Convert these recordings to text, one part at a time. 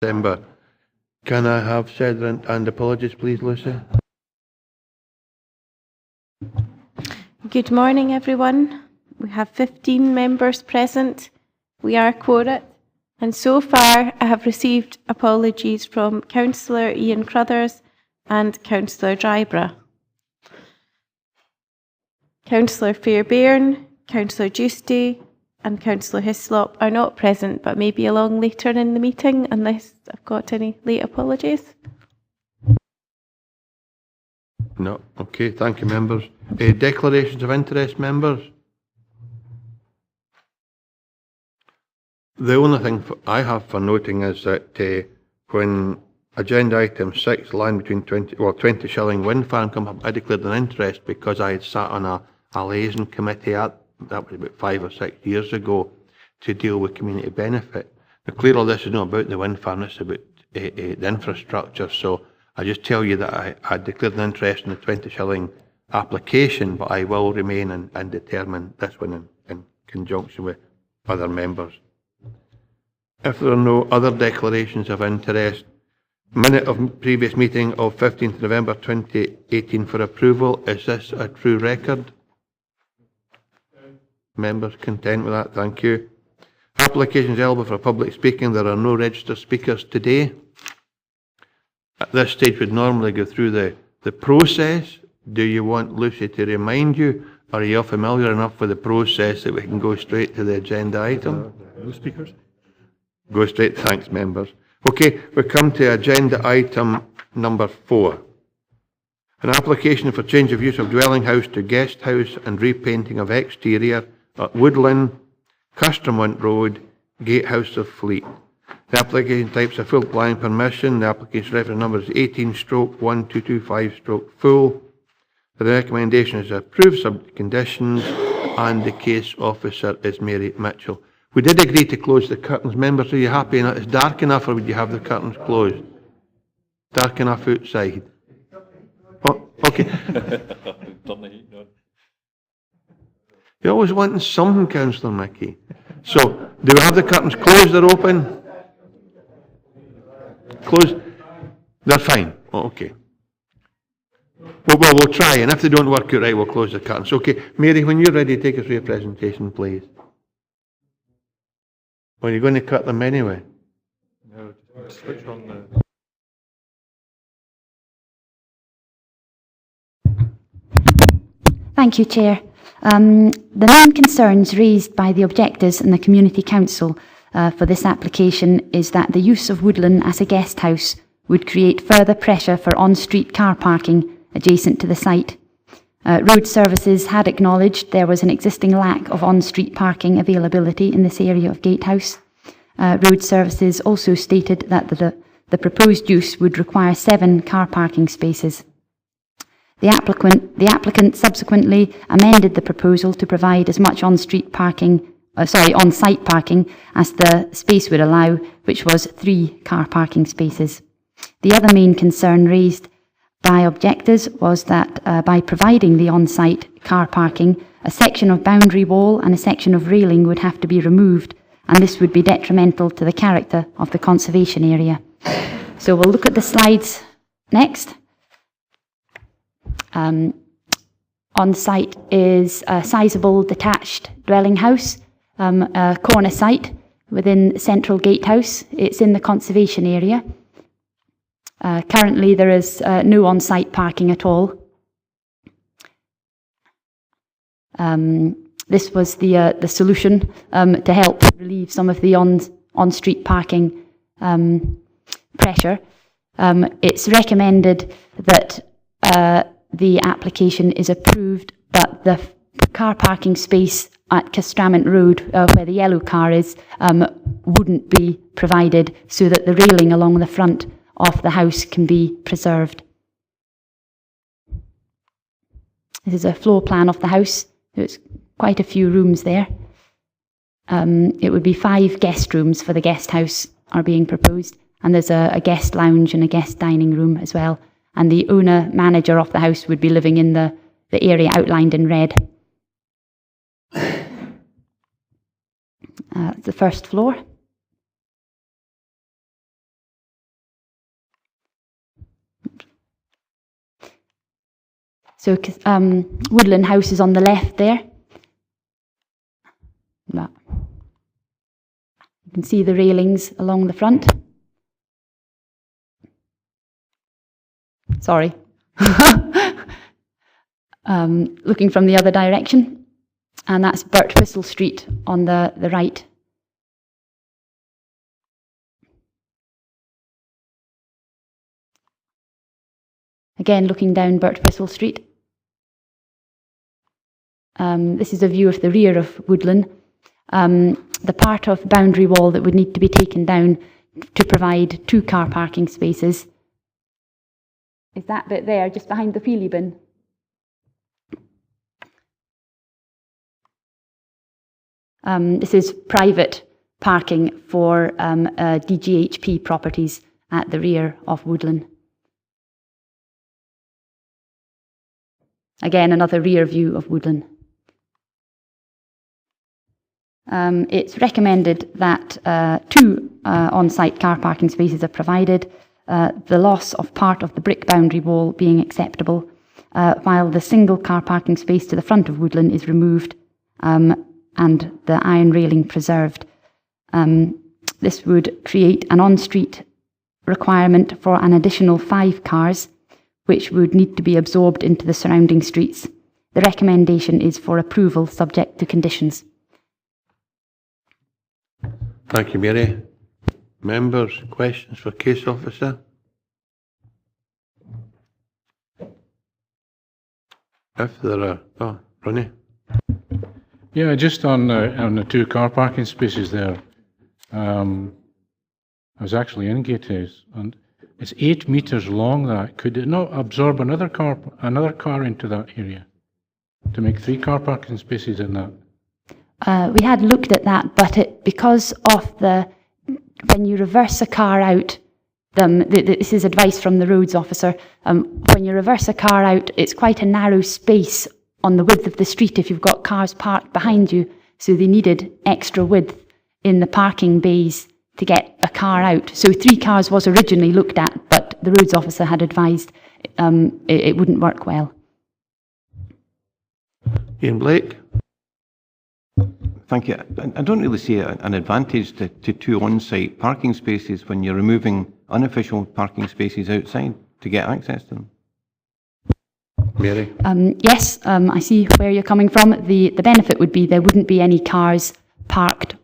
December. Can I have Sederunt and apologies, please, Lucy? Good morning, everyone. We have 15 members present. We are quorate, and so far I have received apologies from Councillor Ian Crothers and Councillor Drybra. Councillor Fairbairn, Councillor Giusti and Councillor Hislop are not present, but may be along later in the meeting unless I've got any late apologies. No. Okay, thank you, members. Declarations of interest, members? The only thing I have for noting is that when agenda item 6, line between Twentyshilling wind farm come up, I declared an interest because I had sat on a liaison committee that was about 5 or 6 years ago to deal with community benefit. Now, clearly this is not about the wind farm, it's about the infrastructure, so I just tell you that I declared an interest in the Twentyshilling application, but I will remain and determine this one in conjunction with other members. If there are no other declarations of interest, minute of previous meeting of 15th November 2018 for approval. Is this a true record? Members content with that? Thank you. Applications eligible for public speaking. There are no registered speakers today. At this stage, we'd normally go through the process. Do you want Lucy to remind you? Or are you familiar enough with the process that we can go straight to the agenda item? No speakers. Go straight. Thanks, members. Okay, we come to agenda item number 4. An application for change of use of dwelling house to guest house and repainting of exterior at Woodlyn, Castramont Road, Gatehouse of Fleet. The application type's a full planning permission. The application reference number is 18/1225/full. The recommendation is approved subject to conditions, and the case officer is Mary Mitchell. We did agree to close the curtains. Members, are you happy enough? It's dark enough, or would you have the curtains closed? Dark enough outside? Oh, okay. You're always wanting something, Councillor Mickey. So, do we have the curtains closed or open? Closed? They're fine. Oh, okay. Well, we'll try, and if they don't work out right, we'll close the curtains. Okay, Mary, when you're ready, take us through your presentation, please. Well, you're going to cut them anyway? No, switch on the... Thank you, Chair. The main concerns raised by the objectors and the Community Council for this application is that the use of Woodlyn as a guest house would create further pressure for on-street car parking adjacent to the site. Road Services had acknowledged there was an existing lack of on-street parking availability in this area of Gatehouse. Road Services also stated that the proposed use would require 7 car parking spaces. The applicant subsequently amended the proposal to provide as much on-site parking as the space would allow, which was 3 car parking spaces. The other main concern raised by objectors was that by providing the on-site car parking, a section of boundary wall and a section of railing would have to be removed, and this would be detrimental to the character of the conservation area. So we'll look at the slides next. On site is a sizable detached dwelling house, a corner site within Central Gatehouse. It's in the conservation area. Currently there is no on-site parking at all. This was the solution to help relieve some of the on-street parking pressure. It's recommended that the application is approved, but the car parking space at Castramont Road, where the yellow car is, wouldn't be provided, so that the railing along the front of the house can be preserved. This is a floor plan of the house. There's quite a few rooms there. It would be 5 guest rooms for the guest house are being proposed, and there's a guest lounge and a guest dining room as well. And the owner-manager of the house would be living in the area outlined in red. The first floor. So Woodlyn House is on the left there. You can see the railings along the front. Sorry. Looking from the other direction. And that's Birtwhistle Street on the right. Again, looking down Birtwhistle Street. This is a view of the rear of Woodlyn. The part of boundary wall that would need to be taken down to provide 2 car parking spaces is that bit there, just behind the wheelie bin. This is private parking for DGHP properties at the rear of Woodlyn. Again, another rear view of Woodlyn. It's recommended that 2 on-site car parking spaces are provided, the loss of part of the brick boundary wall being acceptable, while the single car parking space to the front of Woodlyn is removed and the iron railing preserved. This would create an on-street requirement for an additional 5 cars, which would need to be absorbed into the surrounding streets. The recommendation is for approval subject to conditions. Thank you, Mary. Members, questions for Case Officer? If there are... Oh, Ronnie? Yeah, just on the 2 car parking spaces there. I was actually in Gatehouse, and it's 8 metres long. That could it not absorb another car into that area to make 3 car parking spaces in that? We had looked at that, but because of when you reverse a car out, this is advice from the roads officer, when you reverse a car out, it's quite a narrow space on the width of the street if you've got cars parked behind you, so they needed extra width in the parking bays to get a car out. So 3 cars was originally looked at, but the roads officer had advised it wouldn't work well. Ian Blake? Thank you. I don't really see an advantage to 2 on-site parking spaces when you're removing unofficial parking spaces outside to get access to them. Mary? Yes, I see where you're coming from. The benefit would be there wouldn't be any cars parked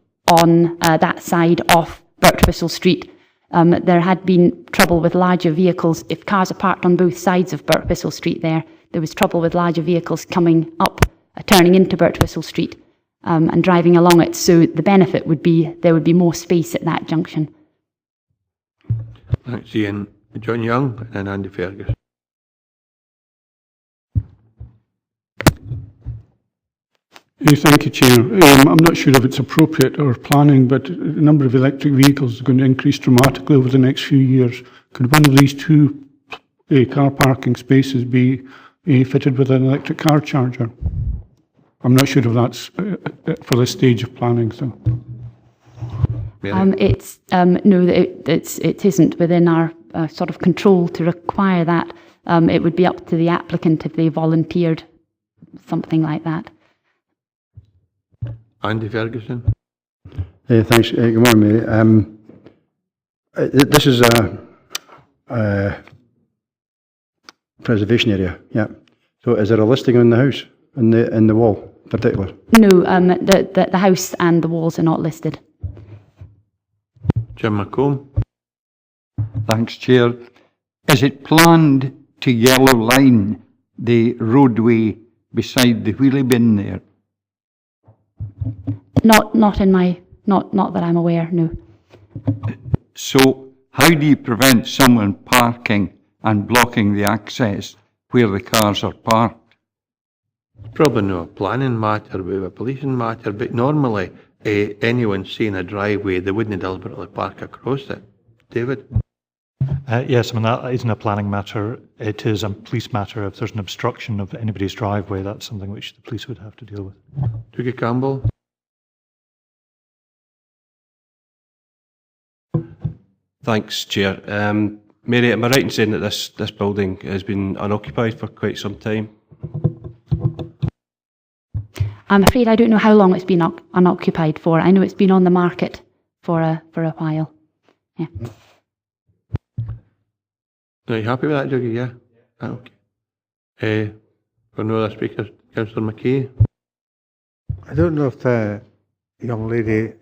on that side of Birtwhistle Street. There had been trouble with larger vehicles. If cars are parked on both sides of Birtwhistle Street there was trouble with larger vehicles coming up, turning into Birtwhistle Street and driving along it. So the benefit would be there would be more space at that junction. Thanks, Ian. John Young and Andy Fergus. Thank you, Chair. I'm not sure if it's appropriate or planning, but the number of electric vehicles is going to increase dramatically over the next few years. Could one of these 2 car parking spaces be fitted with an electric car charger? I'm not sure if that's for this stage of planning. So, it's no, it isn't within our sort of control to require that. It would be up to the applicant if they volunteered something like that. Andy Ferguson. Thanks. Good morning, Mary. This is a preservation area. Yeah. So, is there a listing on the house in the wall, in particular? No, the house and the walls are not listed. Jim McComb. Thanks, Chair. Is it planned to yellow line the roadway beside the wheelie bin there? Not that I'm aware, no. So how do you prevent someone parking and blocking the access where the cars are parked? Probably not a planning matter, but a policing matter, but normally anyone seeing a driveway, they wouldn't deliberately park across it. David? Yes, I mean, that isn't a planning matter. It is a police matter. If there's an obstruction of anybody's driveway, that's something which the police would have to deal with. Dougie Campbell? Thanks, Chair. Mary, am I right in saying that this building has been unoccupied for quite some time? I'm afraid I don't know how long it's been unoccupied for. I know it's been on the market for a while. Yeah. Are you happy with that, Dougie? Yeah? Okay. For no other speakers, Councillor McKay. I don't know if the young lady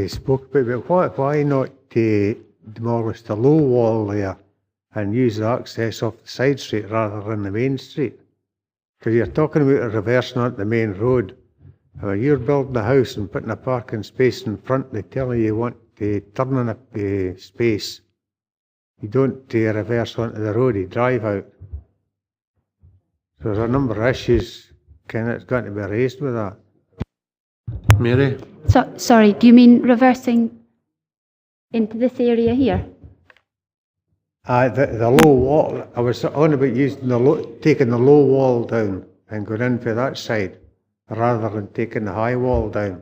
spoke about it, but why not demolish the low wall there and use the access off the side street rather than the main street? Because you're talking about reversing onto the main road. When you're building a house and putting a parking space in front, they tell you want to turn in a space. You don't reverse onto the road, you drive out. So there's a number of issues that's going to be raised with that. Mary? So, sorry, do you mean reversing into this area here? The low wall, I was on about using taking the low wall down and going in for that side, rather than taking the high wall down.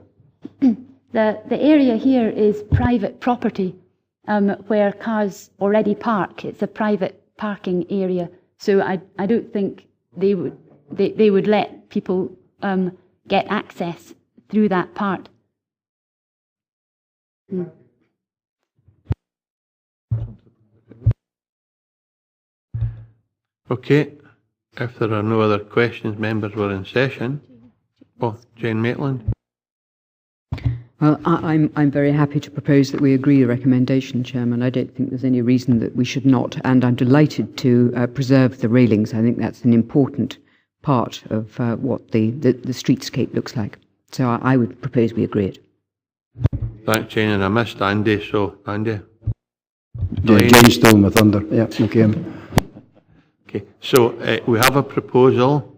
The area here is private property, where cars already park. It's a private parking area, so I don't think they would let people get access through that part. Okay. If there are no other questions, members were in session. Oh, Jane Maitland. Well, I'm very happy to propose that we agree the recommendation, Chairman. I don't think there's any reason that we should not, and I'm delighted to preserve the railings. I think that's an important part of what the streetscape looks like. So I would propose we agree it. Thanks, Jane, and I missed Andy, so Andy. Yeah, Jane stole my thunder. Yeah, okay. Okay, so we have a proposal.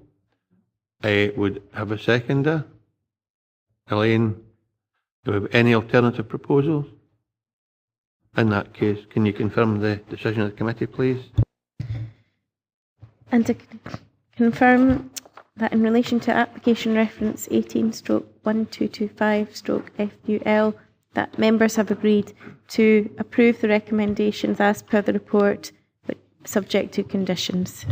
Would have a seconder. Elaine, do we have any alternative proposals? In that case, can you confirm the decision of the committee, please? And to confirm that in relation to application reference 18/1225/FUL, that members have agreed to approve the recommendations as per the report, but subject to conditions.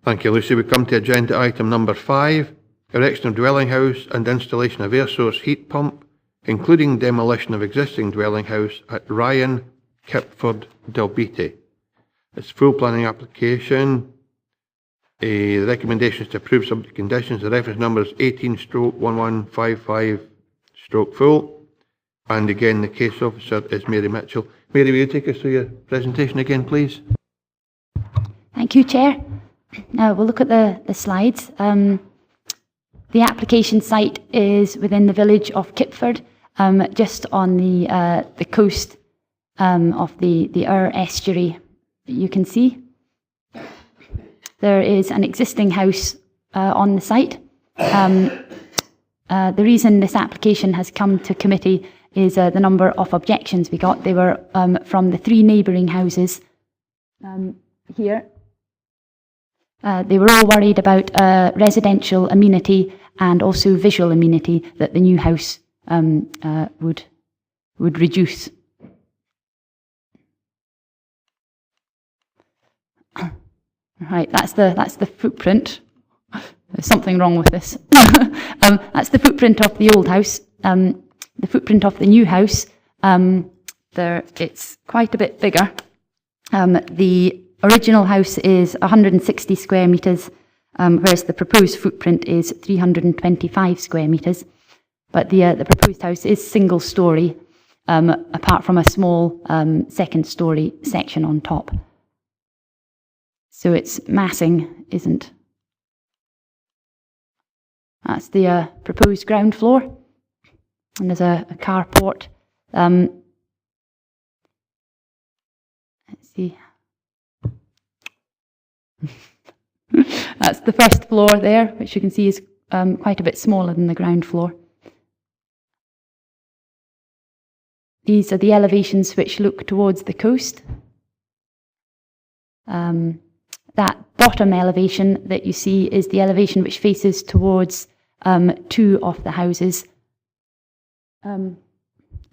Thank you, Lucy. We come to agenda item number 5, erection of dwelling house and installation of air source heat pump, including demolition of existing dwelling house at Ryan, Kippford, Dalbeattie. It's full planning application. The recommendation is to approve subject to conditions. The reference number is 18/1155/full. And again, the case officer is Mary Mitchell. Mary, will you take us through your presentation again, please? Thank you, Chair. Now we'll look at the slides. The application site is within the village of Kippford, just on the coast of the estuary that you can see. There is an existing house on the site. The reason this application has come to committee is the number of objections we got. They were from the 3 neighbouring houses here. They were all worried about residential amenity and also visual amenity that the new house would reduce. Right, that's the footprint. There's something wrong with this. That's the footprint of the old house. The footprint of the new house, it's quite a bit bigger. The original house is 160 square metres, whereas the proposed footprint is 325 square metres. But the proposed house is single storey, apart from a small second storey section on top. So its massing isn't. That's the proposed ground floor, and there's a carport. Let's see. That's the first floor there, which you can see is quite a bit smaller than the ground floor. These are the elevations which look towards the coast. That bottom elevation that you see is the elevation which faces towards 2 of the houses,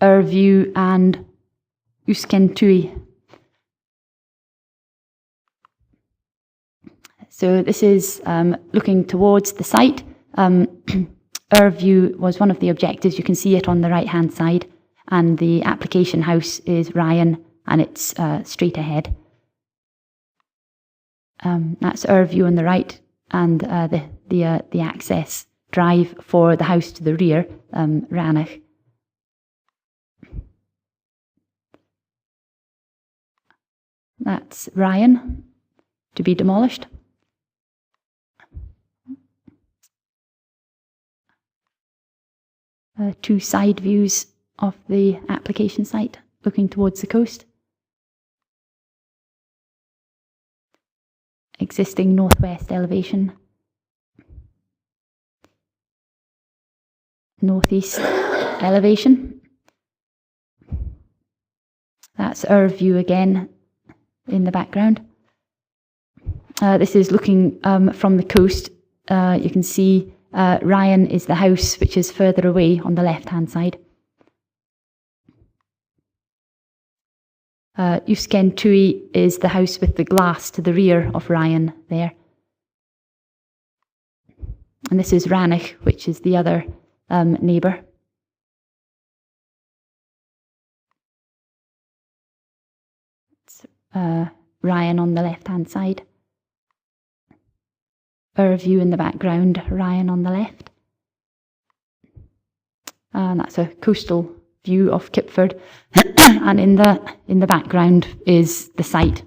Urview and Uskentui. So this is looking towards the site. our view was one of the objectives. You can see it on the right-hand side, and the application house is Ryan, and it's straight ahead. That's our view on the right, and the access drive for the house to the rear, Ranach. That's Ryan, to be demolished. Two side views of the application site, looking towards the coast. Existing northwest elevation. Northeast elevation. That's our view again in the background. This is looking from the coast. You can see Ryan is the house which is further away on the left-hand side. Usken Tui is the house with the glass to the rear of Ryan there. And this is Ranach, which is the other neighbour. It's Ryan on the left-hand side. Our view in the background, Ryan on the left. And that's a coastal view of Kippford. And in the background is the site.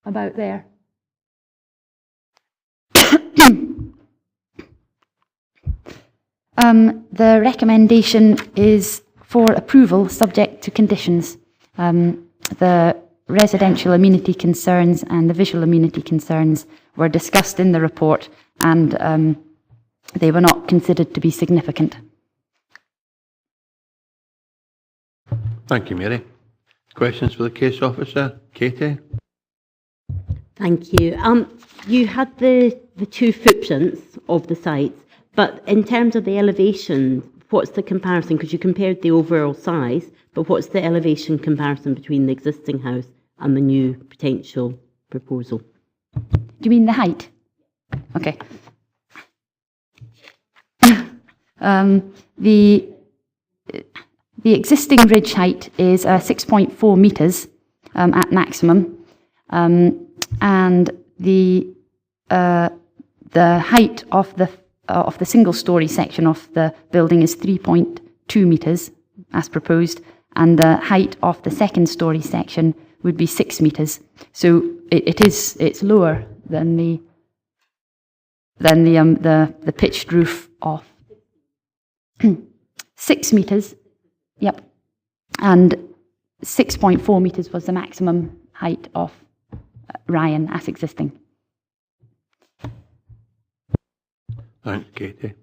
About there. The recommendation is for approval subject to conditions. The residential amenity concerns and the visual amenity concerns were discussed in the report, and they were not considered to be significant. Thank you, Mary. Questions for the case officer? Katie? Thank you. You had the two footprints of the sites, but in terms of the elevation, what's the comparison? Because you compared the overall size, but what's the elevation comparison between the existing house and the new potential proposal? Do you mean the height? Okay. The existing ridge height is 6.4 metres at maximum, and the height of the single-storey section of the building is 3.2 metres as proposed, and the height of the second-storey section would be 6 metres. So it's lower than the pitched roof of 6 metres. Yep, and 6.4 metres was the maximum height of Ryan as existing. Thanks, Katie.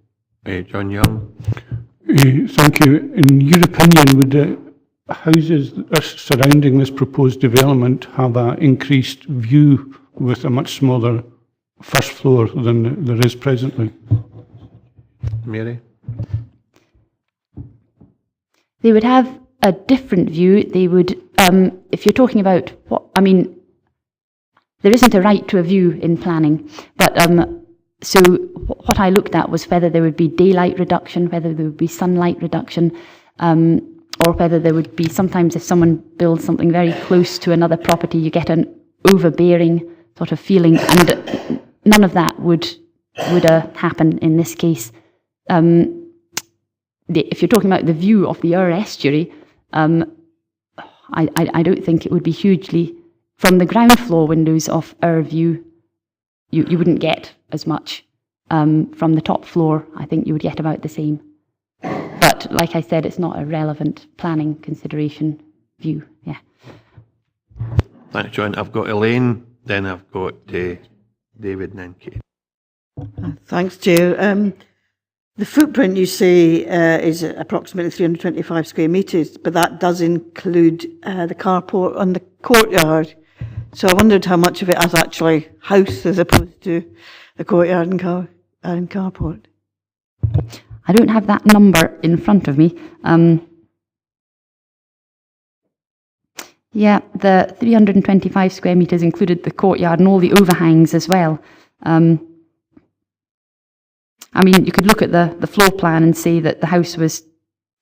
John Young. Thank you. In your opinion, would the houses surrounding this proposed development have an increased view with a much smaller first floor than there is presently? Mary? They would have a different view. They would, if you're talking about there isn't a right to a view in planning, but so what I looked at was whether there would be daylight reduction, whether there would be sunlight reduction, or whether there would be, sometimes if someone builds something very close to another property, you get an overbearing sort of feeling, and none of that would happen in this case. If you're talking about the view of the Ur estuary, I don't think it would be hugely, from the ground floor windows of Ur view, you wouldn't get as much. From the top floor, I think you would get about the same. But like I said, it's not a relevant planning consideration view. Yeah. Thanks, John. I've got Elaine, then I've got David, and then Kate. Thanks, Chair. The footprint you say is approximately 325 square metres, but that does include the carport and the courtyard. So I wondered how much of it is actually house as opposed to the courtyard and carport. I don't have that number in front of me. Yeah, the 325 square metres included the courtyard and all the overhangs as well. I mean, you could look at the floor plan and say that the house was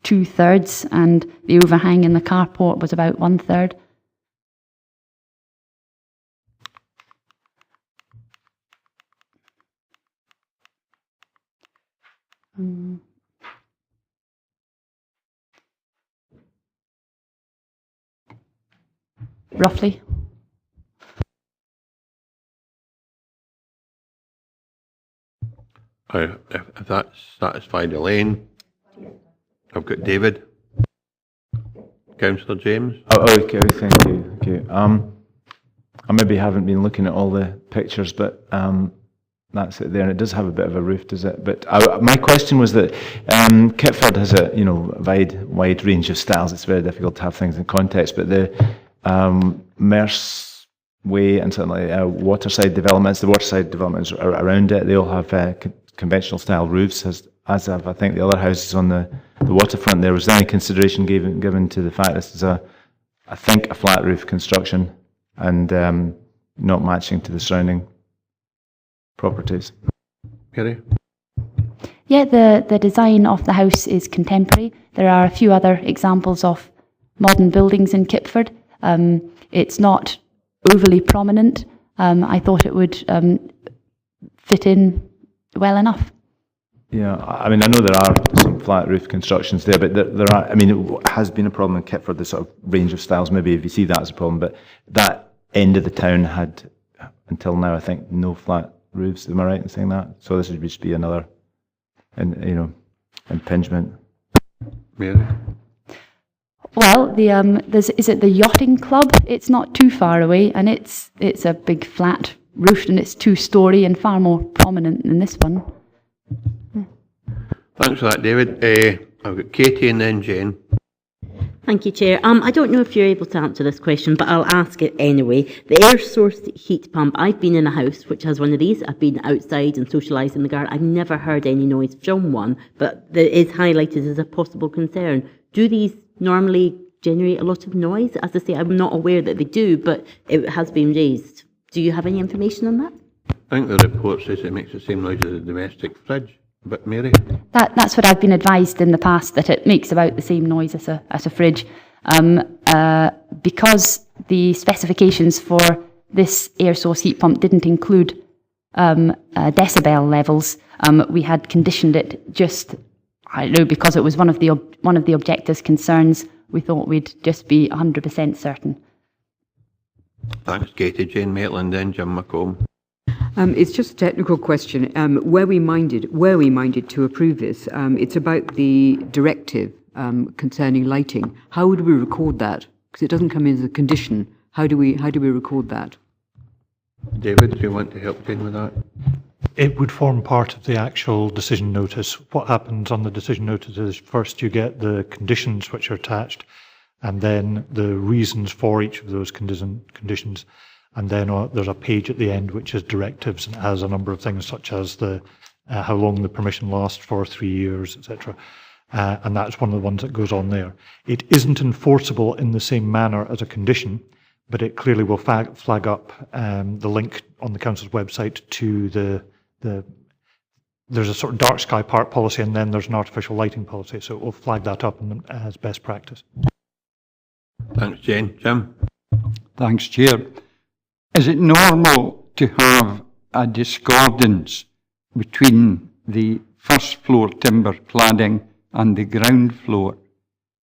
2/3 and the overhang in the carport was about 1/3. Roughly. If that's satisfied Elaine, I've got David. Councillor James. Okay, thank you. Okay. I maybe haven't been looking at all the pictures, but that's it there, and it does have a bit of a roof, does it? But my question was that Kippford has a wide range of styles. It's very difficult to have things in context, but the Merce Way and certainly waterside developments, the waterside developments around it, they all have conventional style roofs, as have I think the other houses on the waterfront. There was any consideration given to the fact this is I think a flat roof construction and not matching to the surrounding properties. Kerry? Yeah, the design of the house is contemporary. There are a few other examples of modern buildings in Kippford. It's not overly prominent. I thought it would fit in well enough. Yeah, I mean, I know there are some flat roof constructions there, but there are, I mean, it has been a problem in Kippford, the sort of range of styles. Maybe if you see that as a problem, but that end of the town had, until now, I think, no flat roofs. Am I right in saying that? So this would just be another, impingement. Mary? Well, is it the yachting club? It's not too far away, and it's a big flat roof, and it's 2-storey and far more prominent than this one. Thanks for that, David. I've got Katie and then Jane. Thank you, Chair. I don't know if you're able to answer this question, but I'll ask it anyway. The air source heat pump, I've been in a house which has one of these. I've been outside and socialised in the garden. I've never heard any noise from one, but it is highlighted as a possible concern. Do these normally generate a lot of noise? As I say, I'm not aware that they do, but it has been raised. Do you have any information on that? I think the report says it makes the same noise as a domestic fridge. But Mary? That's what I've been advised in the past, that it makes about the same noise as a fridge. Because the specifications for this air source heat pump didn't include decibel levels, we had conditioned it just, I don't know, because it was one of the objectors' concerns. We thought we'd just be 100% certain. Thanks, Katie. Jane Maitland, then Jim McComb. It's just a technical question. Were we minded to approve this? It's about the directive concerning lighting. How would we record that? Because it doesn't come in as a condition. How do we record that? David, do you want to help Jane with that? It would form part of the actual decision notice. What happens on the decision notice is first you get the conditions which are attached, and then the reasons for each of those conditions. And then there's a page at the end which is directives, and it has a number of things such as how long the permission lasts for, 3 years, etc. And that's one of the ones that goes on there. It isn't enforceable in the same manner as a condition, but it clearly will flag up the link on the council's website to there's a sort of dark sky park policy, and then there's an artificial lighting policy, so it will flag that up as best practice. Thanks, Jane. Jim? Thanks, Chair. Is it normal to have a discordance between the first floor timber cladding and the ground floor?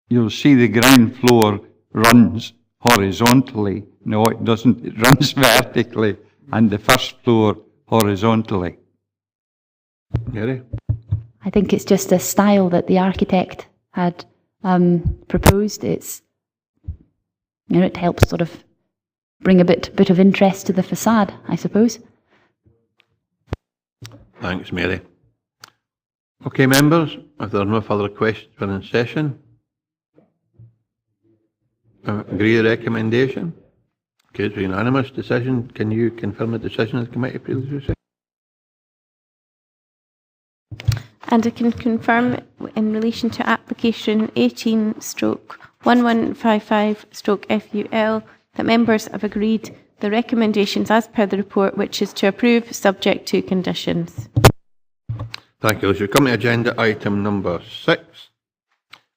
You'll see the ground floor runs horizontally. No, it doesn't. It runs vertically, and the first floor horizontally. Mary? I think it's just a style that the architect had proposed. It helps sort of bring a bit of interest to the facade, I suppose. Thanks, Mary. Okay, members, if there are no further questions, we're in session. Agree the recommendation? Okay, it's a unanimous decision. Can you confirm the decision of the committee, please? And I can confirm in relation to application 18/1155/FUL that members have agreed the recommendations as per the report, which is to approve subject to conditions. Thank you. So we come to agenda item number 6.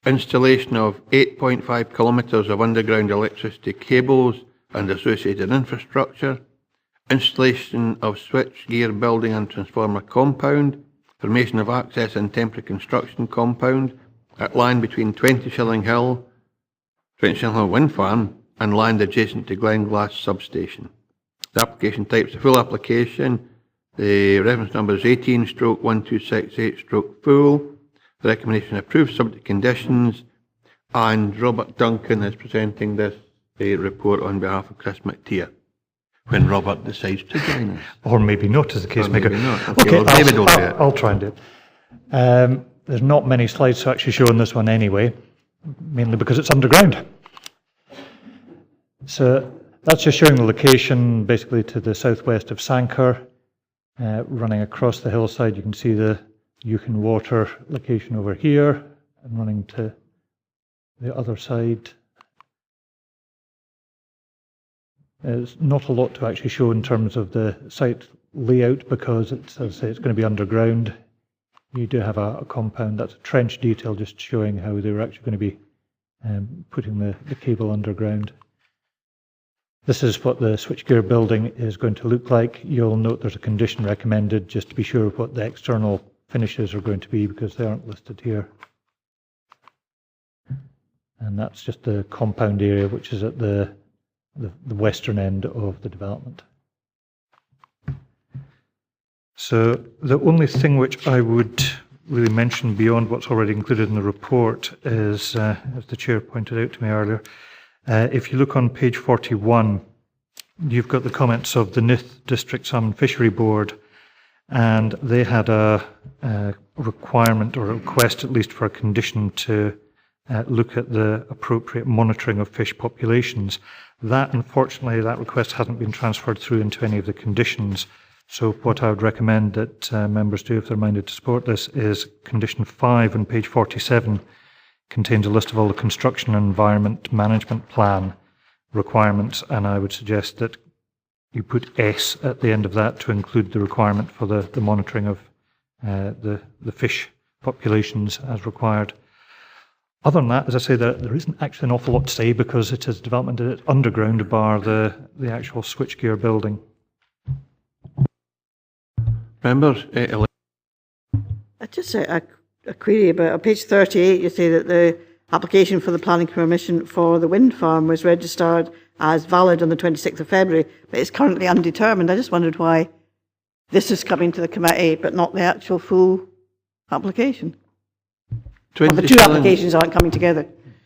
Installation of 8.5 kilometres of underground electricity cables and associated infrastructure. Installation of switchgear building and transformer compound. Formation of access and temporary construction compound at land between Twentyshilling Hill Wind Farm and land adjacent to Glenglass Substation. The application type is a full application. The reference number is 18/1268/full. The recommendation approved subject to conditions, and Robert Duncan is presenting this report on behalf of Chris McTeer, when Robert decides to join us. Or maybe not, as the case may go. Okay, well, David will do it. I'll try and do it. There's not many slides to actually show on this one anyway, mainly because it's underground. So that's just showing the location basically to the southwest of Sanquhar, running across the hillside. You can see the Yukon Water location over here and running to the other side. There's not a lot to actually show in terms of the site layout because it's, as I say, it's going to be underground. You do have a compound. That's a trench detail just showing how they were actually going to be putting the cable underground. This is what the switchgear building is going to look like. You'll note there's a condition recommended just to be sure of what the external finishes are going to be because they aren't listed here. And that's just the compound area which is at the western end of the development. So the only thing which I would really mention beyond what's already included in the report is, as the chair pointed out to me earlier, if you look on page 41, you've got the comments of the Nith District Salmon Fishery Board, and they had a requirement or a request at least for a condition to look at the appropriate monitoring of fish populations. That, unfortunately, that request hasn't been transferred through into any of the conditions. So what I would recommend that members do if they're minded to support this is condition 5 on page 47 contains a list of all the construction and environment management plan requirements, and I would suggest that you put S at the end of that to include the requirement for the monitoring of the fish populations as required. Other than that, as I say, there isn't actually an awful lot to say because it is development that's underground bar the actual switchgear building. Members? I just say a query about on page 38. You say that the application for the planning permission for the wind farm was registered as valid on the 26th of February, but it's currently undetermined. I just wondered why this is coming to the committee, but not the actual full application. Well, the two applications aren't coming together.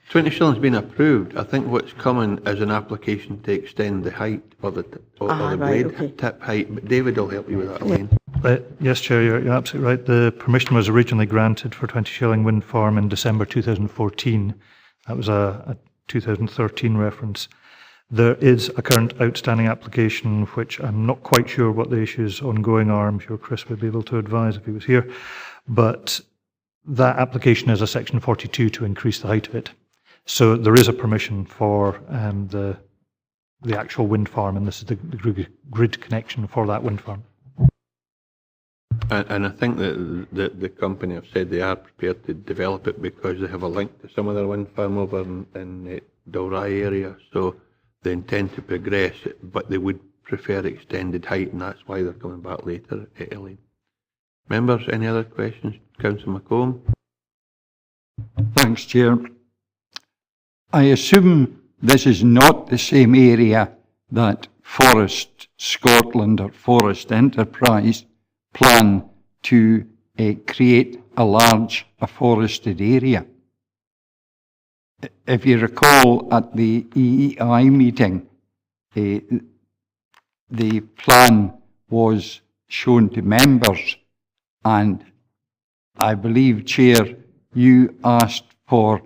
Twentyshilling's been approved. I think what's coming is an application to extend the height or the blade tip height. But David will help you with that, Elaine. Yes, Chair, you're absolutely right. The permission was originally granted for Twentyshilling Wind Farm in December 2014. That was a 2013 reference. There is a current outstanding application, which I'm not quite sure what the issues ongoing are. I'm sure Chris would be able to advise if he was here. But that application is a section 42 to increase the height of it. So there is a permission for the actual wind farm, and this is the grid connection for that wind farm. And I think that the company have said they are prepared to develop it because they have a link to some other wind farm over in the Dalbeattie area. So they intend to progress it, but they would prefer extended height, and that's why they're coming back later, Elaine. Members, any other questions? Councillor McComb. Thanks, Chair. I assume this is not the same area that Forest Scotland or Forest Enterprise plan to create a large afforested area. If you recall at the EEI meeting, the plan was shown to members, and I believe, Chair, you asked for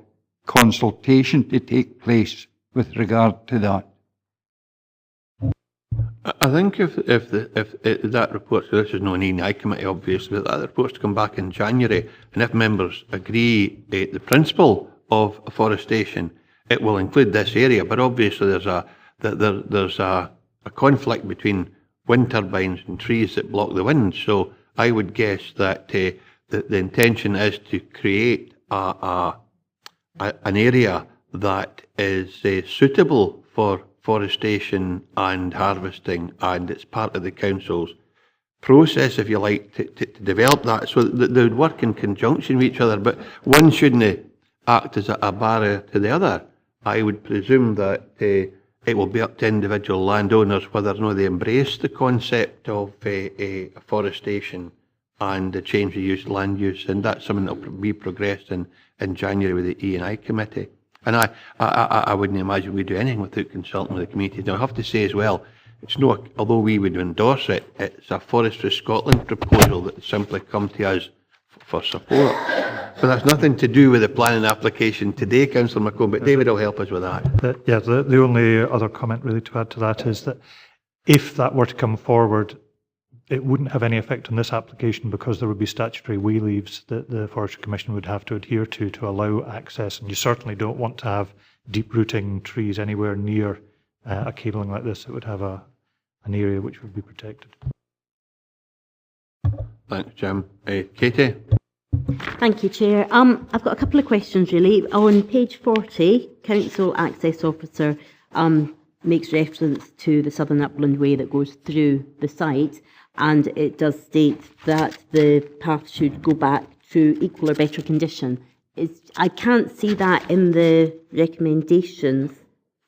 consultation to take place with regard to that. I think if that report, so this is not an EEI committee obviously, but that report's to come back in January, and if members agree the principle of afforestation, it will include this area. But obviously there's a conflict between wind turbines and trees that block the wind. So I would guess that the intention is to create an area that is suitable for forestation and harvesting, and it's part of the council's process, if you like, to develop that, so that they would work in conjunction with each other, but one shouldn't act as a barrier to the other. I would presume that it will be up to individual landowners whether or not they embrace the concept of forestation and the change of land use, and that's something that will be progressed in January with the E&I committee. And I wouldn't imagine we'd do anything without consulting with the community. Now, I have to say as well, it's not, although we would endorse it, it's a Forestry Scotland proposal that simply come to us for support. But that's nothing to do with the planning application today, Councillor McComb, but David will help us with that. The only other comment really to add to that is that if that were to come forward, it wouldn't have any effect on this application because there would be statutory wayleaves that the Forestry Commission would have to adhere to allow access, and you certainly don't want to have deep-rooting trees anywhere near a cabling like this. It would have an area which would be protected. Thanks, Jim. Katie? Thank you, Chair. I've got a couple of questions, really. On page 40, Council Access Officer makes reference to the Southern Upland Way that goes through the site, and it does state that the path should go back to equal or better condition. I can't see that in the recommendations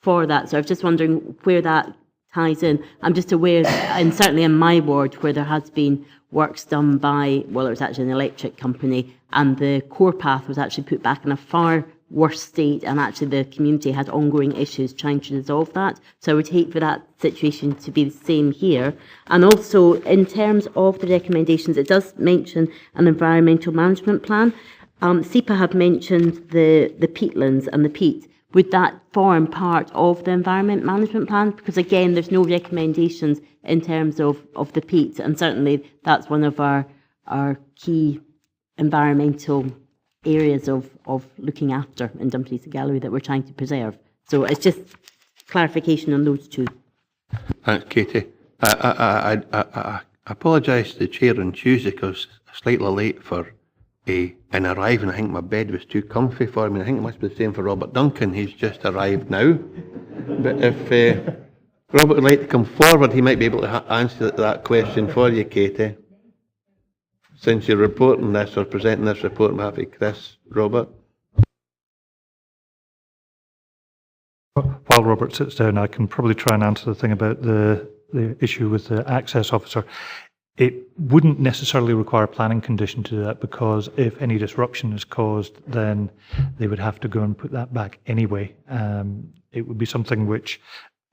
for that, so I was just wondering where that ties in. I'm just aware, and certainly in my ward, where there has been works done by, well, it was actually an electric company, and the core path was actually put back in a far worse state, and actually the community had ongoing issues trying to resolve that. So I would hate for that situation to be the same here. And also, in terms of the recommendations, it does mention an environmental management plan. SEPA have mentioned the peatlands and the peat. Would that form part of the environment management plan? Because again, there's no recommendations in terms of the peat, and certainly that's one of our key environmental areas of looking after in Dumfries and Galloway that we're trying to preserve. So it's just clarification on those two. Thanks, Katie. I apologise to the Chair on Tuesday because I was slightly late for in arriving. I think my bed was too comfy for me. I think it must be the same for Robert Duncan. He's just arrived now. But if Robert would like to come forward, he might be able to answer that question for you, Katie. Since you're reporting this or presenting this report on behalf of Chris, Robert. While Robert sits down, I can probably try and answer the thing about the issue with the access officer. It wouldn't necessarily require a planning condition to do that, because if any disruption is caused, then they would have to go and put that back anyway. It would be something which,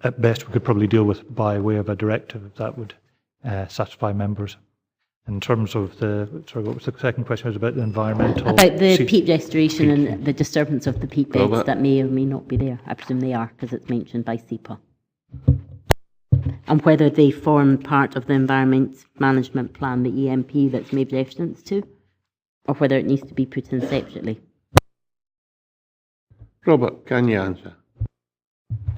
at best, we could probably deal with by way of a directive, if that would satisfy members. In terms of sorry, what was the second question? It was about the environmental... About the peat restoration and the disturbance of the peat beds that may or may not be there. I presume they are, because it's mentioned by SEPA. And whether they form part of the environment management plan, the EMP that's made reference to, or whether it needs to be put in separately. Robert, can you answer?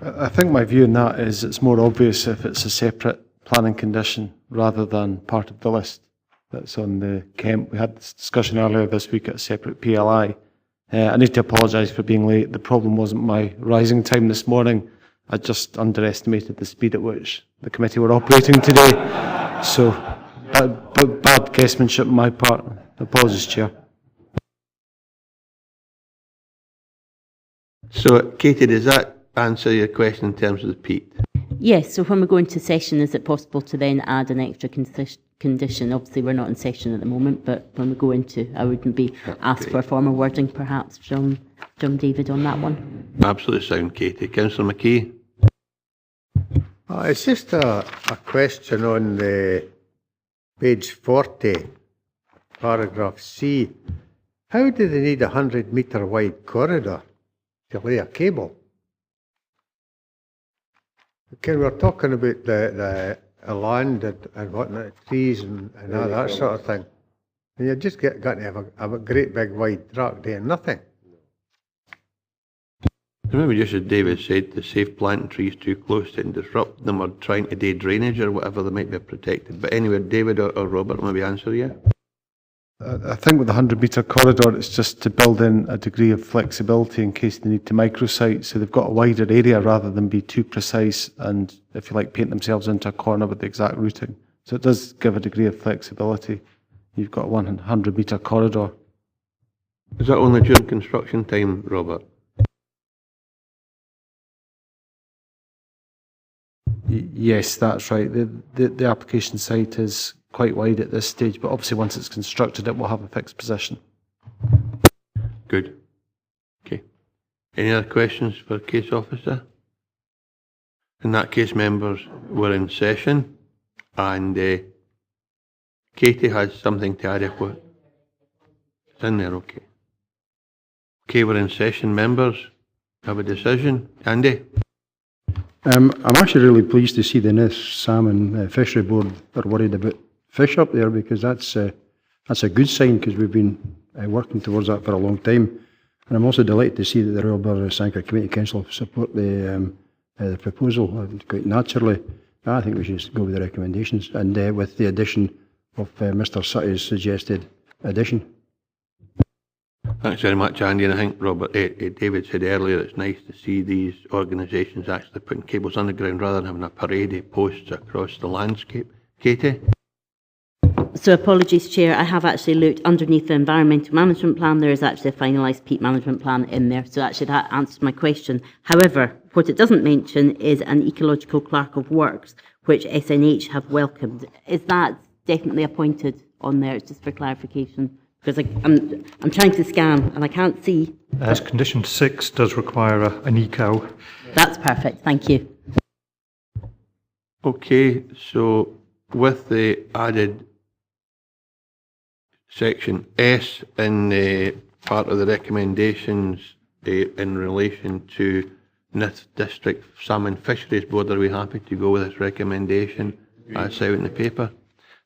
I think my view on that is it's more obvious if it's a separate planning condition rather than part of the list that's on the Kemp. We had this discussion earlier this week at a separate PLI. I need to apologise for being late. The problem wasn't my rising time this morning. I just underestimated the speed at which the committee were operating today. So, bad guessmanship on my part. Apologies, Chair. So, Katie, does that answer your question in terms of the peat? Yes, so when we go into session, is it possible to then add an extra condition? Obviously, we're not in session at the moment, but when we go into, I would maybe ask for formal wording, perhaps, from David on that one. Absolutely sound, Katie. Councillor McKee? It's just a question on the page 40, paragraph C. How do they need a 100-metre wide corridor to lay a cable? Okay, we're talking about the land and whatnot, trees and all that sort of thing. And you just got to have a great big wide track doing nothing. Remember just as David said, to save planting trees too close to and disrupt them, or trying to do drainage or whatever, they might be protected. But anyway, David or Robert, maybe answer you. I think with the 100-metre corridor, it's just to build in a degree of flexibility in case they need to microsite, so they've got a wider area rather than be too precise and, if you like, paint themselves into a corner with the exact routing. So it does give a degree of flexibility. You've got a 100-metre corridor. Is that only during construction time, Robert? Yes, that's right. The application site is quite wide at this stage, but obviously once it's constructed, it will have a fixed position. Good. Okay. Any other questions for the case officer? In that case, members, we're in session, and Katie has something to add. It's in there, okay. Okay, we're in session, members. Have a decision. Andy? I'm actually really pleased to see the Ness Salmon Fishery Board are worried about fish up there, because that's a good sign, because we've been working towards that for a long time. And I'm also delighted to see that the Royal Sanker Community Council support the proposal. And quite naturally, I think we should go with the recommendations, and with the addition of Mr. Sutty's suggested addition. Thanks very much, Andy. And I think David said earlier, it's nice to see these organisations actually putting cables underground rather than having a parade of posts across the landscape. Katie? So apologies, Chair, I have actually looked underneath the environmental management plan. There is actually a finalised peat management plan in there, so actually that answers my question. However, what it doesn't mention is an ecological clerk of works, which SNH have welcomed. Is that definitely appointed on there? It's just for clarification, because I'm trying to scan and I can't see. As condition 6 does require an ECOW. That's perfect, thank you. Okay, so with the added section S in part of the recommendations in relation to Nith District Salmon Fisheries Board, are we happy to go with this recommendation as set out in the paper?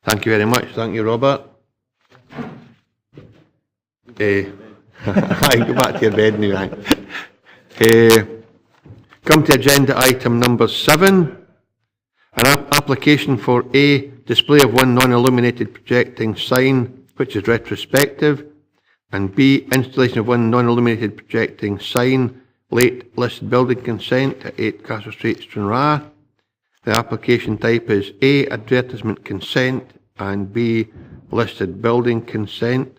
Thank you very much. Thank you, Robert. Go back to your bed now. Come to agenda item number 7. An application for A, display of one non-illuminated projecting sign which is retrospective, and B, installation of one non-illuminated projecting sign, late listed building consent at 8 Castle Street, Stranraer. The application type is A, advertisement consent, and B, listed building consent.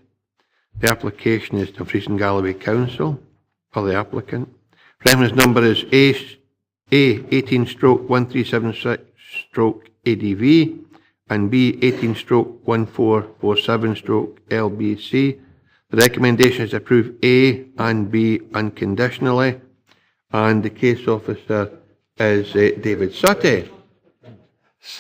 The application is Dumfries and Galloway Council for the applicant. Reference number is A 18/1376/ADV and B 18/1447/LBC. The recommendation is to approve A and B unconditionally, and the case officer is David Sutty.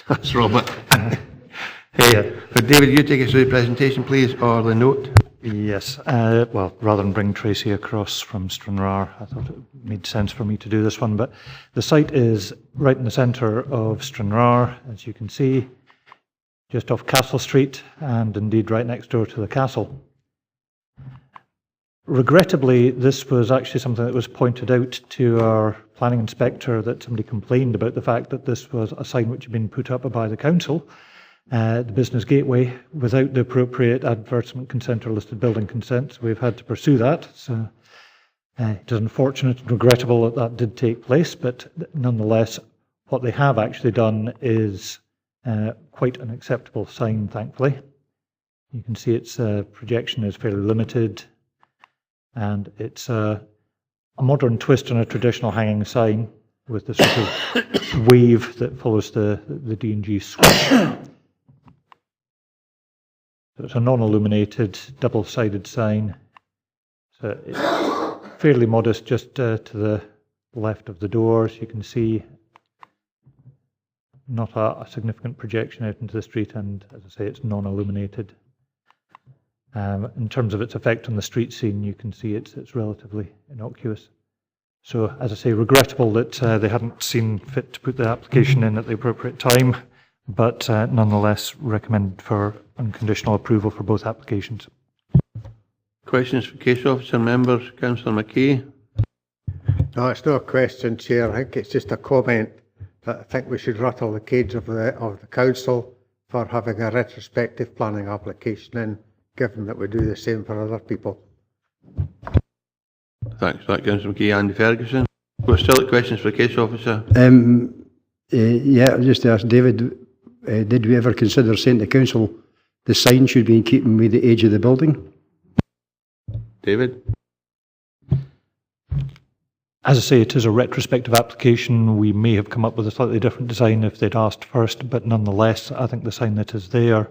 That's Robert. But David, you take us through the presentation, please, or the note. Yes, well, rather than bring Tracy across from Stranraer, I thought it made sense for me to do this one, but the site is right in the centre of Stranraer, as you can see, just off Castle Street, and indeed right next door to the castle. Regrettably, this was actually something that was pointed out to our planning inspector, that somebody complained about the fact that this was a sign which had been put up by the council, the business gateway, without the appropriate advertisement consent or listed building consent. So we've had to pursue that. So it is unfortunate and regrettable that that did take place, but nonetheless, what they have actually done is quite an acceptable sign, thankfully. You can see its projection is fairly limited, and it's a modern twist on a traditional hanging sign with the sort of wave that follows the D&G switch. So it's a non-illuminated, double-sided sign. So it's fairly modest, just to the left of the doors. You can see not a significant projection out into the street, and as I say, it's non-illuminated. In terms of its effect on the street scene, you can see it's relatively innocuous. So, as I say, regrettable that they hadn't seen fit to put the application in at the appropriate time, but nonetheless recommend for unconditional approval for both applications. Questions for case officer members? Councillor McKay. No, it's not a question, Chair. I think it's just a comment that I think we should rattle the cage of the council for having a retrospective planning application in given that we do the same for other people. Thanks for that, Councillor McKee. Andy Ferguson. We're still at questions for the case officer. Yeah, just to ask David, did we ever consider saying to council the sign should be in keeping with the age of the building? David? As I say, it is a retrospective application. We may have come up with a slightly different design if they'd asked first, but nonetheless, I think the sign that is there,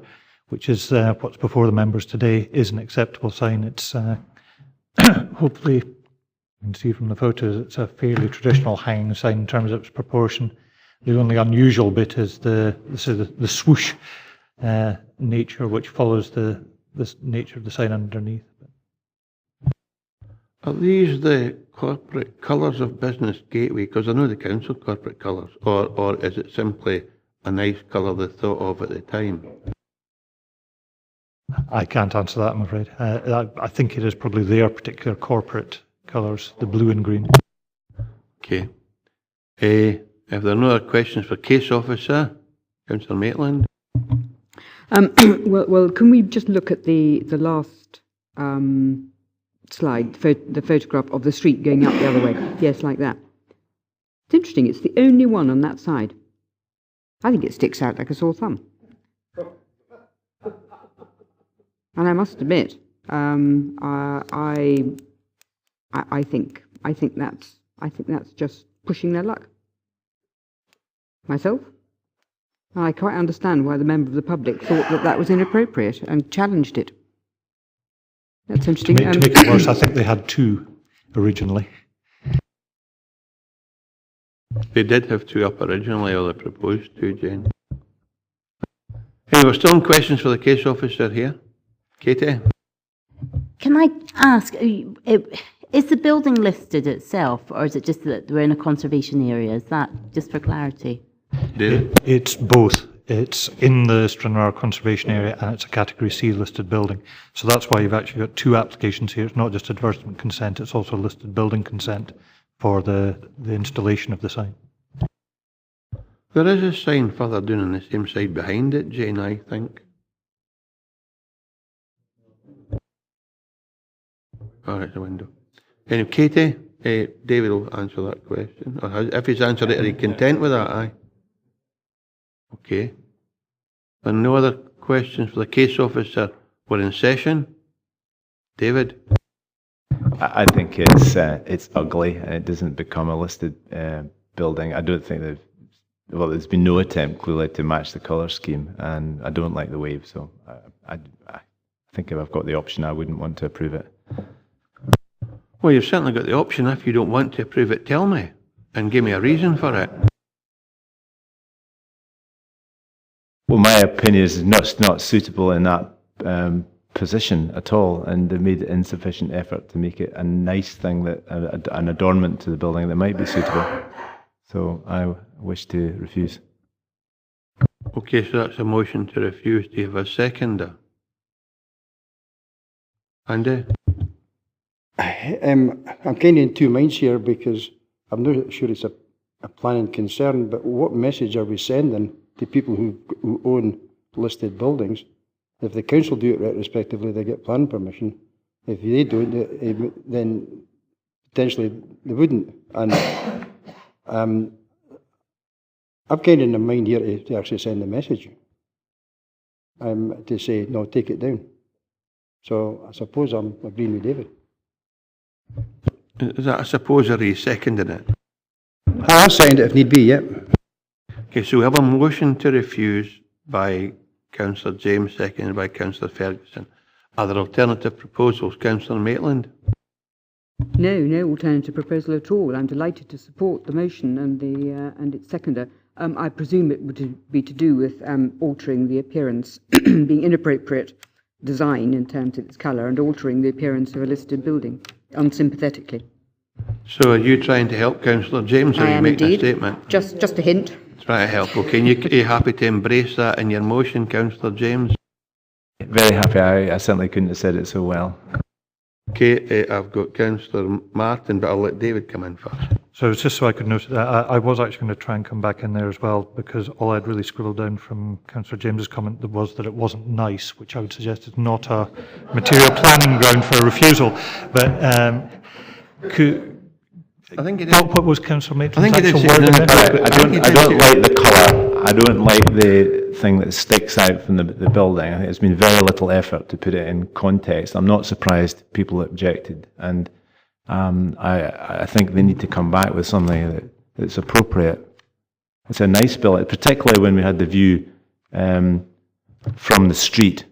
which is what's before the members today, is an acceptable sign. It's hopefully, you can see from the photos, it's a fairly traditional hanging sign in terms of its proportion. The only unusual bit is the swoosh nature, which follows the nature of the sign underneath. Are these the corporate colours of Business Gateway? Because I know the council corporate colours, or is it simply a nice colour they thought of at the time? I can't answer that, I'm afraid. I think it is probably their particular corporate colours, the blue and green. Okay. If there are no other questions for case officer, Councillor Maitland. Well, can we just look at the last slide, the photograph of the street going up the other way? Yes, like that. It's interesting, it's the only one on that side. I think it sticks out like a sore thumb. And I must admit, I think that's just pushing their luck. Myself, I quite understand why the member of the public thought that was inappropriate and challenged it. That's interesting. To make it worse, I think they had two originally. They did have two up originally, or they proposed two, Jane. Anyway, we're still on questions for the case officer here. Katie? Can I ask, is the building listed itself, or is it just that we're in a conservation area? Is that just for clarity? It's both. It's in the Stranraer Conservation Area and it's a Category C listed building. So that's why you've actually got two applications here. It's not just advertisement consent, it's also listed building consent for the installation of the sign. There is a sign further down on the same side behind it, Jane, I think. Oh, it's a window. Anyway, Katie, David will answer that question. Or if he's answered it, are you content with that? Aye. Okay. And no other questions for the case officer? We're in session. David? I think it's ugly and it doesn't become a listed building. I don't think there's been no attempt clearly to match the colour scheme, and I don't like the wave, so I think if I've got the option, I wouldn't want to approve it. Well, you've certainly got the option. If you don't want to approve it, tell me and give me a reason for it. Well, my opinion is not suitable in that position at all, and they made insufficient effort to make it a nice thing, that an adornment to the building that might be suitable. So I wish to refuse. Okay, so that's a motion to refuse. Do you have a seconder? Andy? I'm kind of in two minds here, because I'm not sure it's a planning concern, but what message are we sending to people who own listed buildings? If the council do it retrospectively, they get planning permission. If they don't, then potentially they wouldn't. And I'm kind of in the mind here to actually send a message to say, no, take it down. So I suppose I'm agreeing with David. Is that, I suppose, are you seconding it? I'll second it if need be, yeah. Okay, so we have a motion to refuse by Councillor James, seconded by Councillor Ferguson. Are there alternative proposals? Councillor Maitland? No alternative proposal at all. I'm delighted to support the motion and its seconder. I presume it would be to do with altering the appearance, being inappropriate design in terms of its colour, and altering the appearance of a listed building unsympathetically. So are you trying to help Councillor James, or are you making a statement? Just a hint. Try to help. Okay, and are you happy to embrace that in your motion, Councillor James? Very happy. I certainly couldn't have said it so well. Okay, I've got Councillor Martin, but I'll let David come in first. So it's just so I could note that I was actually going to try and come back in there as well, because all I'd really scribbled down from Councillor James's comment was that it wasn't nice, which I would suggest is not a material planning ground for a refusal. But I think it is. What was Councillor Maitland's I think it actual is. wording No, there? I don't like the colour. I don't like the thing that sticks out from the building. I think it's been very little effort to put it in context. I'm not surprised people objected, and I think they need to come back with something that's appropriate. It's a nice building, particularly when we had the view from the street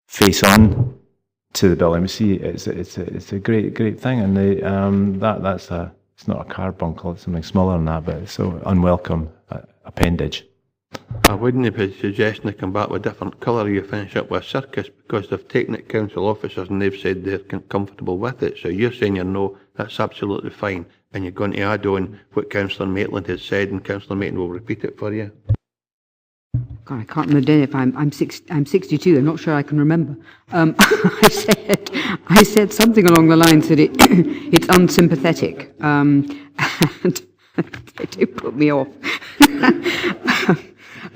face on to the building. We see it's a great thing, and it's not a carbuncle, it's something smaller than that, but it's so unwelcome appendage. I wouldn't be suggesting they come back with a different colour. You finish up with a circus, because they've taken it council officers and they've said they're comfortable with it. So you're saying no, that's absolutely fine, and you're going to add on what Councillor Maitland has said, and Councillor Maitland will repeat it for you. God, I can't remember if I'm 62. I'm not sure I can remember. I said something along the lines that it's unsympathetic, and it did put me off.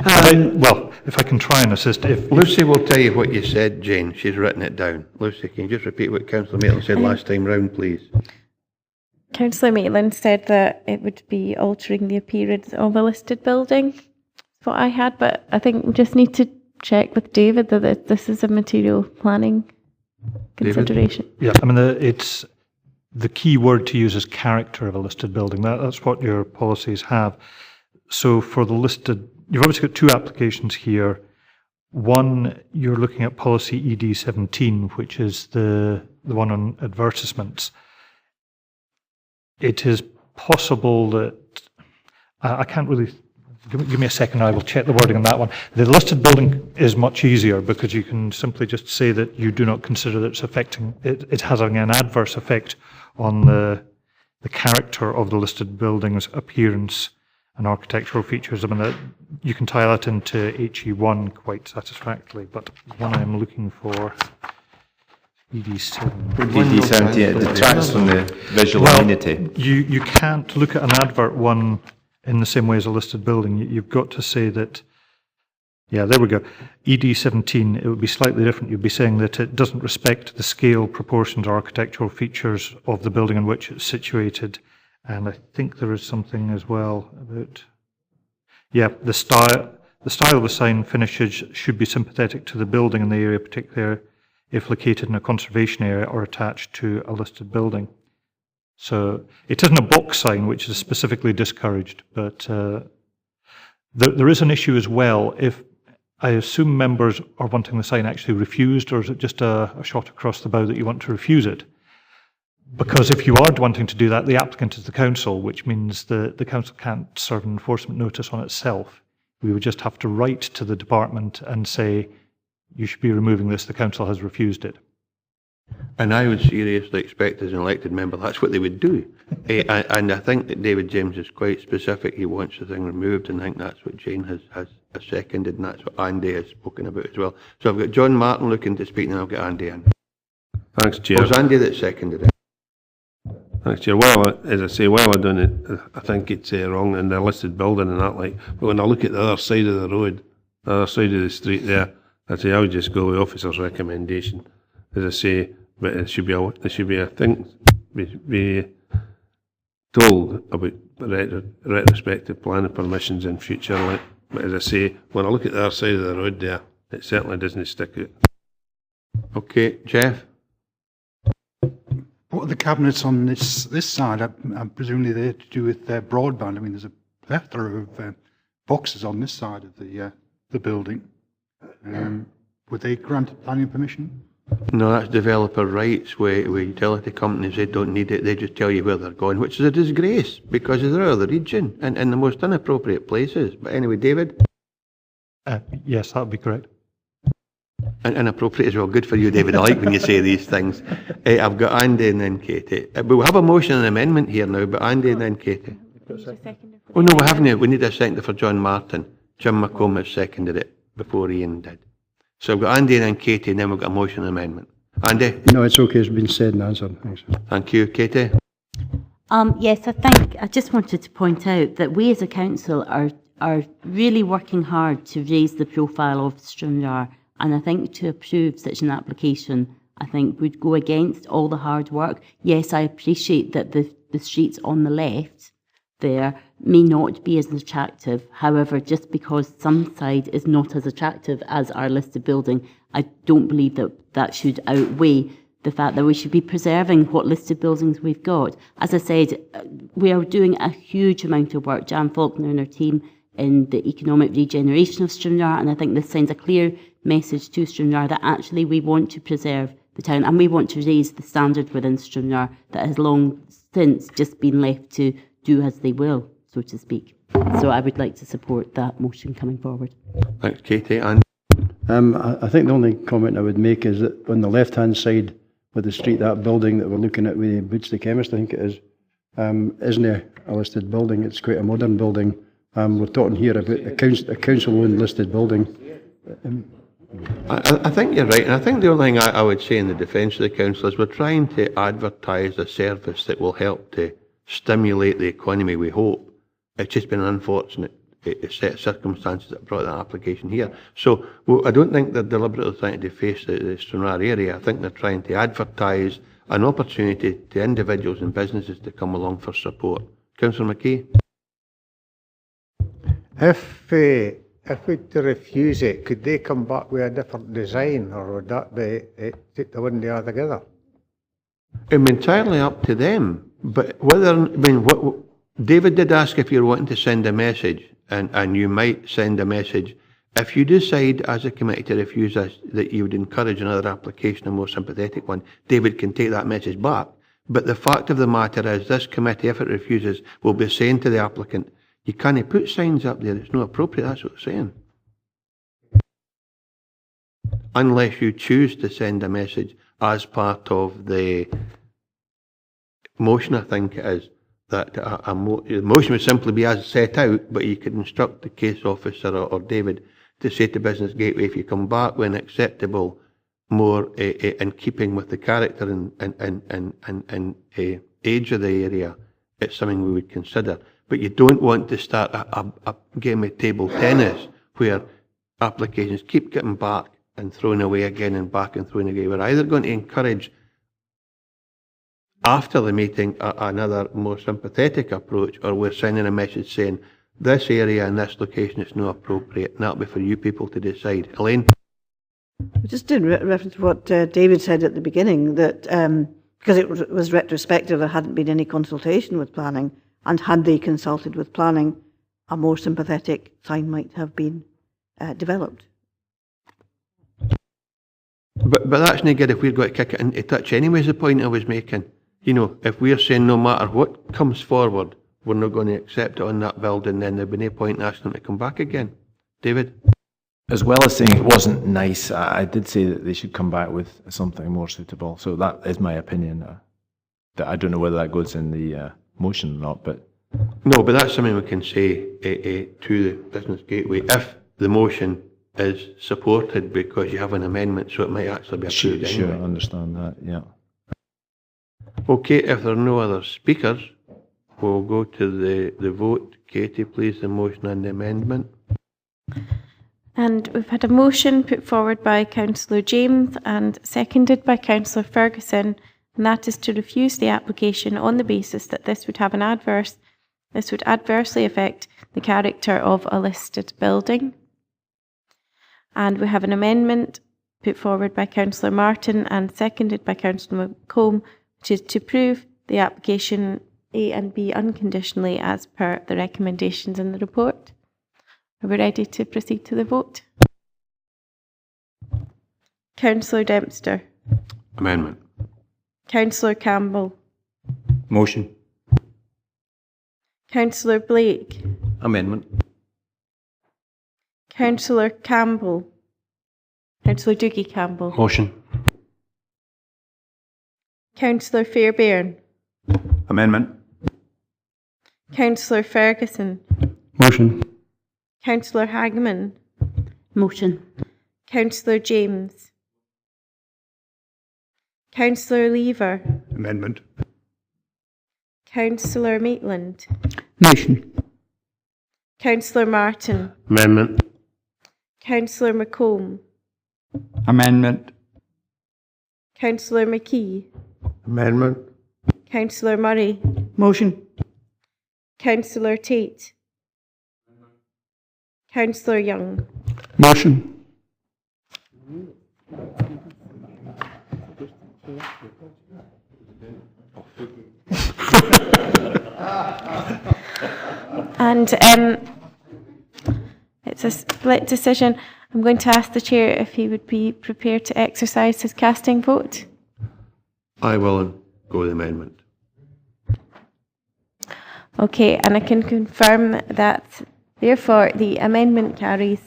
Well, if I can try and assist, Lucy will tell you what you said, Jane. She's written it down. Lucy, can you just repeat what Councillor Maitland said last time round, please? Councillor Maitland said that it would be altering the appearance of a listed building. That's what I had, but I think we just need to check with David that this is a material planning consideration. Yeah, I mean, it's the key word to use is character of a listed building. That's what your policies have. So for the listed, you've obviously got two applications here. One, you're looking at policy ED 17, which is the one on advertisements. It is possible that I can't really. Give me a second, I will check the wording on that one. The listed building is much easier, because you can simply just say that you do not consider that it's affecting, it has an adverse effect on the character of the listed building's appearance and architectural features. I mean, you can tie that into HE1 quite satisfactorily, but the one I'm looking for, ED7. ED70, it detracts from the visual amenity. You can't look at an advert one in the same way as a listed building. You've got to say that, yeah, there we go. ED17, it would be slightly different. You'd be saying that it doesn't respect the scale, proportions, or architectural features of the building in which it's situated. And I think there is something as well about, yeah, the style of the sign finishes should be sympathetic to the building in the area, particularly if located in a conservation area or attached to a listed building. So it isn't a box sign, which is specifically discouraged, but there is an issue as well. If I assume members are wanting the sign actually refused, or is it just a shot across the bow that you want to refuse it? Because if you are wanting to do that, the applicant is the council, which means the council can't serve an enforcement notice on itself. We would just have to write to the department and say, you should be removing this, the council has refused it. And I would seriously expect as an elected member that's what they would do. And I think that David James is quite specific. He wants the thing removed, and I think that's what Jane has seconded, and that's what Andy has spoken about as well. So I've got John Martin looking to speak, and I'll get Andy in. Thanks, Chair. It was Andy that seconded it. Thanks, Chair. Well, as I say, while I'm doing it, I think it's wrong in the listed building and that, like, but when I look at the other side of the road, the other side of the street there, I say I would just go with the officer's recommendation. As I say, but it should be a thing, be told about retrospective planning permissions in future. Like, but as I say, when I look at the other side of the road there, it certainly doesn't stick out. Okay, Jeff? What are the cabinets on this side? I'm presumably they're to do with broadband. I mean, there's a plethora of boxes on this side of the building. Were they granted planning permission? No, that's developer rights where utility companies, they don't need it, they just tell you where they're going, which is a disgrace because they're out of the region and in the most inappropriate places. But anyway, David? Yes, that would be correct. And inappropriate as well. Good for you, David. I like when you say these things. I've got Andy and then Katie. But we'll have a motion and amendment here now, but Andy and then Katie. Oh no, we haven't. We need a second for John Martin. Jim McComb has seconded it before Ian did. So we've got Andy and then Katie, and then we've got a motion and amendment. Andy? No, it's okay. It's been said and answered. Thanks. Thank you. Katie? Yes, I just wanted to point out that we as a council are really working hard to raise the profile of Stranraer, and I think to approve such an application, I think would go against all the hard work. Yes, I appreciate that the streets on the left there may not be as attractive. However, just because some side is not as attractive as our listed building, I don't believe that should outweigh the fact that we should be preserving what listed buildings we've got. As I said, we are doing a huge amount of work, Jan Faulkner and her team, in the economic regeneration of Stranraer, and I think this sends a clear message to Stranraer that actually we want to preserve the town and we want to raise the standard within Stranraer that has long since just been left to do as they will, so to speak. So I would like to support that motion coming forward. Thanks, Katie. And I think the only comment I would make is that on the left-hand side with the street, that building that we're looking at with Boots the Chemist, I think it is, isn't a listed building. It's quite a modern building. We're talking here about a council-owned listed building. I think you're right, and I think the only thing I would say in the defence of the council is we're trying to advertise a service that will help to stimulate the economy, we hope. It's just been an unfortunate set of circumstances that brought that application here. So I don't think they're deliberately trying to deface the Stranraer area. I think they're trying to advertise an opportunity to individuals and businesses to come along for support. Councillor McKay? If we to refuse it, could they come back with a different design, or would that be take the window altogether? It'd be entirely up to them. But what David did ask if you're wanting to send a message, and you might send a message. If you decide as a committee to refuse us, that you would encourage another application, a more sympathetic one, David can take that message back. But the fact of the matter is, this committee, if it refuses, will be saying to the applicant, you can't put signs up there, it's not appropriate, that's what they're saying. Unless you choose to send a message as part of the motion, I think it is, that the motion would simply be as set out, but you could instruct the case officer or David to say to Business Gateway, if you come back with an acceptable, more in keeping with the character and age of the area, it's something we would consider. But you don't want to start a game of table tennis where applications keep getting back and thrown away again and back and thrown away. We're either going to encourage after the meeting another more sympathetic approach, or we're sending a message saying this area and this location is not appropriate, and that'll be for you people to decide. Elaine? Just in reference to what David said at the beginning, that because it was retrospective, there hadn't been any consultation with planning, and had they consulted with planning, a more sympathetic sign might have been developed. But that's no good if we've got to kick it into touch anyway, is the point I was making. You know, if we're saying no matter what comes forward, we're not going to accept it on that building, then there'd be no point in asking them to come back again. David? As well as saying it wasn't nice, I did say that they should come back with something more suitable. So that is my opinion. That I don't know whether that goes in the motion or not, but... No, but that's something we can say to the Business Gateway if the motion is supported, because you have an amendment, so it might actually be approved anyway. Sure, I understand that, yeah. Okay, if there are no other speakers, we'll go to the vote. Katie, please, the motion and the amendment. And we've had a motion put forward by Councillor James and seconded by Councillor Ferguson, and that is to refuse the application on the basis that this would adversely affect the character of a listed building. And we have an amendment put forward by Councillor Martin and seconded by Councillor McComb, which is to approve the application A and B unconditionally as per the recommendations in the report. Are we ready to proceed to the vote? Councillor Dempster. Amendment. Councillor Campbell. Motion. Councillor Blake. Amendment. Councillor Campbell. Councillor Doogie Campbell. Motion. Councillor Fairbairn. Amendment. Councillor Ferguson. Motion. Councillor Hagman. Motion. Councillor James. Councillor Lever. Amendment. Councillor Maitland. Motion. Councillor Martin. Amendment. Councillor McComb. Amendment. Councillor McKee. Amendment. Councillor Murray. Motion. Councillor Tate. Councillor Young. Motion. And it's a split decision. I'm going to ask the chair if he would be prepared to exercise his casting vote. I will go with the amendment. Okay, and I can confirm that therefore the amendment carries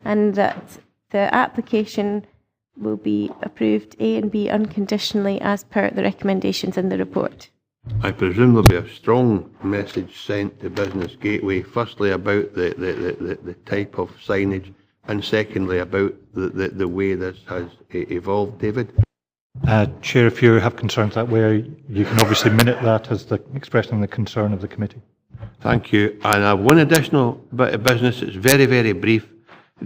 and that the application will be approved A and B unconditionally as per the recommendations in the report. I presume there'll be a strong message sent to Business Gateway, firstly about the type of signage, and secondly about the way this has evolved. David? Chair, if you have concerns that way, you can obviously minute that as the expressing the concern of the committee. Thank you. And I have one additional bit of business. It's very, very brief.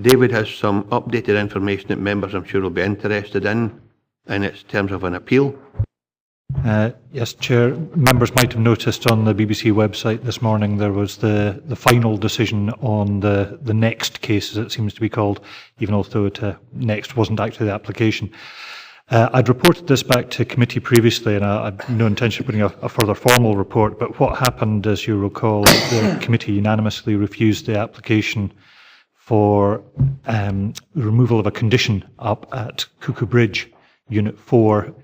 David has some updated information that members I'm sure will be interested in its terms of an appeal. Yes, Chair. Members might have noticed on the BBC website this morning there was the final decision on the next case, as it seems to be called, even although next wasn't actually the application. I'd reported this back to committee previously, and I had no intention of putting a further formal report, but what happened, as you recall, the committee unanimously refused the application for removal of a condition up at Cuckoo Bridge, Unit 4,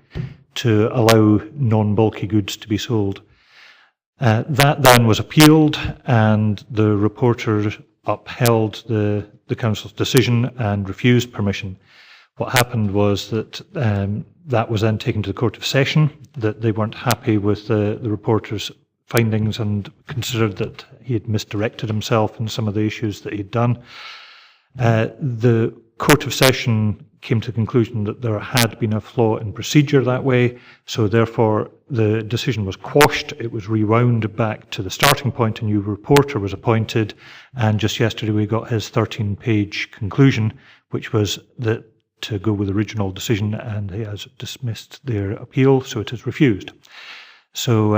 to allow non-bulky goods to be sold. That then was appealed, and the reporter upheld the council's decision and refused permission. What happened was that that was then taken to the Court of Session, that they weren't happy with the reporter's findings and considered that he had misdirected himself in some of the issues that he'd done. The Court of Session came to the conclusion that there had been a flaw in procedure that way, so therefore the decision was quashed. It was rewound back to the starting point. A new reporter was appointed, and just yesterday we got his 13-page conclusion, which was that to go with the original decision, and he has dismissed their appeal, so it is refused. So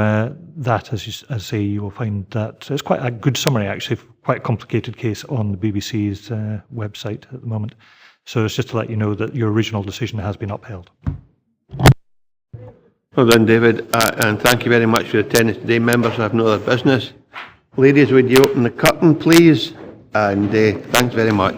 that, as I say, you will find that it's quite a good summary, actually, quite a complicated case on the BBC's website at the moment. So it's just to let you know that your original decision has been upheld. Well done, David, and thank you very much for your attendance today. Members have no other business. Ladies, would you open the curtain, please? And thanks very much.